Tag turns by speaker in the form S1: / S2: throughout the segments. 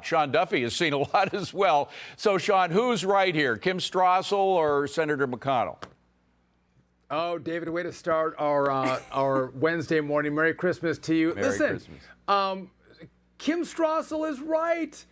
S1: Sean Duffy has seen a lot as well. So, Sean, who's right here, Kim Strassel or Senator McConnell?
S2: Oh, David, way to start our Wednesday morning. Merry Christmas to you.
S1: Merry Christmas.
S2: Kim Strassel is right.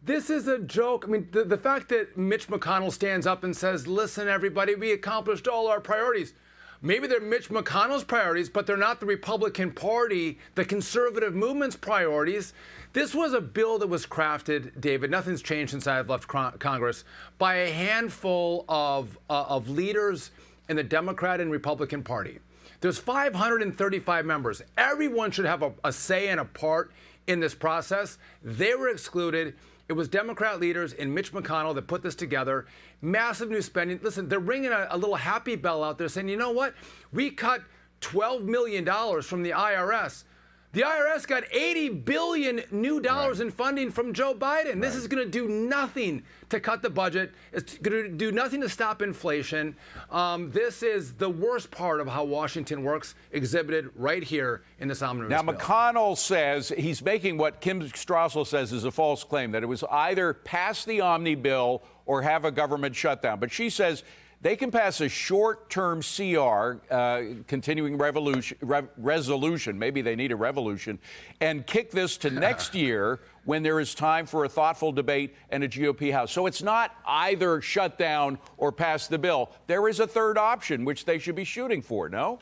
S2: This is a joke. I mean, the fact that Mitch McConnell stands up and says, listen, everybody, we accomplished all our priorities. Maybe they're Mitch McConnell's priorities, but they're not the Republican Party, the conservative movement's priorities. This was a bill that was crafted, David, nothing's changed since I've left Congress, by a handful of leaders in the Democrat and Republican Party. There's 535 members. Everyone should have a say and a part in this process. They were excluded. It was Democrat leaders and Mitch McConnell that put this together. Massive new spending. Listen, they're ringing a little happy bell out there saying, you know what? We cut $12 million from the IRS. The IRS got $80 billion new dollars in funding from Joe Biden. This is going to do nothing to cut the budget. It's going to do nothing to stop inflation. This is the worst part of how Washington works, exhibited right here in this omnibus
S1: Now,
S2: bill.
S1: McConnell says he's making what Kim Strassel says is a false claim, that it was either pass the Omni bill or have a government shutdown. But she says they can pass a short-term CR, continuing resolution, maybe they need a revolution, and kick this to next year when there is time for a thoughtful debate and a GOP House. So it's not either shut down or pass the bill. There is a third option, which they should be shooting for, no?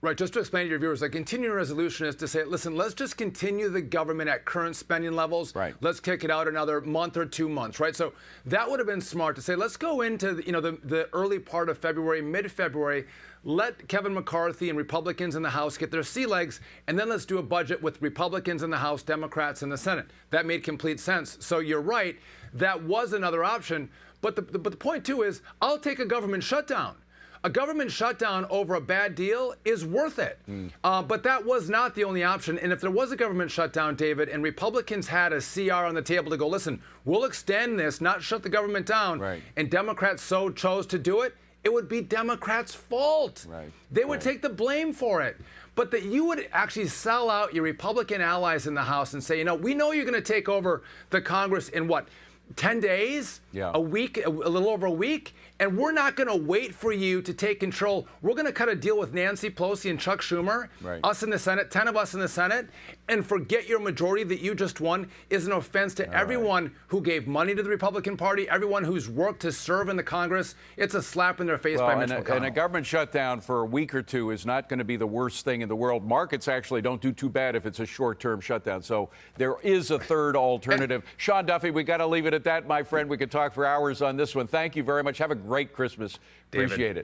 S2: Right, just to explain to your viewers, a continuing resolution is to say, listen, let's just continue the government at current spending levels.
S1: Right.
S2: Let's kick it out another month or 2 months, right? So that would have been smart to say, let's go into the early part of February, mid-February, let Kevin McCarthy and Republicans in the House get their sea legs, and then let's do a budget with Republicans in the House, Democrats in the Senate. That made complete sense. So you're right, that was another option. But the point, too, is I'll take a government shutdown. A government shutdown over a bad deal is worth it. But that was not the only option. And if there was a government shutdown, David, and Republicans had a CR on the table to go, listen, we'll extend this, not shut the government down, and Democrats so chose to do it, it would be Democrats' fault. They would take the blame for it. But that you would actually sell out your Republican allies in the House and say, we know you're going to take over the Congress in what? 10 days, a week, a little over a week, and we're not going to wait for you to take control. We're going to cut a deal with Nancy Pelosi and Chuck Schumer, us in the Senate, 10 of us in the Senate, and forget your majority that you just won is an offense to everyone who gave money to the Republican Party, everyone who's worked to serve in the Congress. It's a slap in their face by Mitch McConnell.
S1: And a government shutdown for a week or two is not going to be the worst thing in the world. Markets actually don't do too bad if it's a short-term shutdown. So there is a third alternative. Sean Duffy, we got to leave it at that, my friend. We could talk for hours on this one. Thank you very much. Have a great Christmas. Appreciate it.